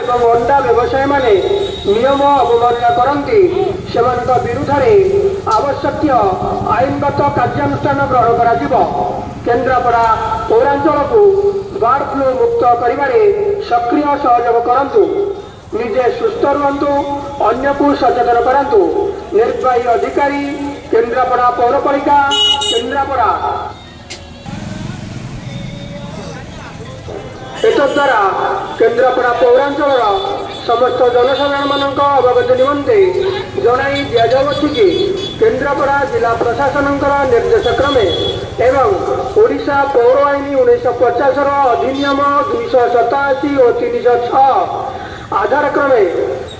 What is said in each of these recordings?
एवं अंडा व्यवसायी माने नियम अवमानना करती से विरुद्ध आवश्यक आईनगत कार्यानुष्ठान ग्रहण करा केन्द्रापड़ा पौरांचल को बर्ड फ्लू मुक्त करिबारे सक्रिय सहयोग करंतु निजे सुस्थ रुहतु अन्य को सचेतन करंतु निर्वाही अधिकारी केन्द्रापड़ा पौरपालिका केन्द्रापड़ा एतद्वारा केन्द्रापड़ा पौरांचल समस्त जनसाधारण मान अवगत निमंते जनाई दिजाऊँगी कि केन्द्रापड़ा जिला प्रशासन निर्देश क्रमे एवं ओडिशा पौर आईन 1950 अधिनियम 287 और 306 आधार क्रमे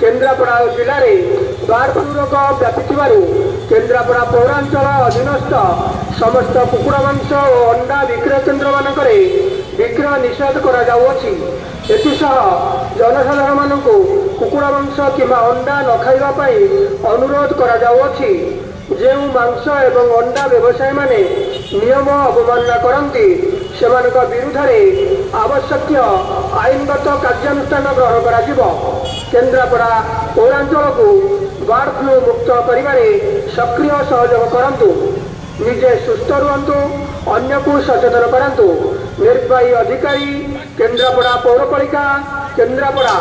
केन्द्रापड़ा जिले में बर्ड फ्लू रोग व्यापी केन्द्रापड़ा पौरांचल अधीनस्थ समस्त कुकुड़ा मांस और अंडा विक्रय केन्द्र मानक विक्रय निषेध कर जनसाधारण मान कुकुड़ा मांस कि अंडा न खाइबापी अनुरोध कर जो मांस एवं अंडा व्यवसायी माने नियम अवमानना करती से विरुद्ध आवश्यक आईनगत कार्यानुष्ठान ग्रहण करा केन्द्रापड़ा पौरांचल को बर्ड फ्लू मुक्त करिबारे सक्रिय सहयोग करंतु निजे सुस्थ रुहतु अन्य को सचेतन करंतु निर्वाही अधिकारी केन्द्रापड़ा पौरपालिका केन्द्रापड़ा।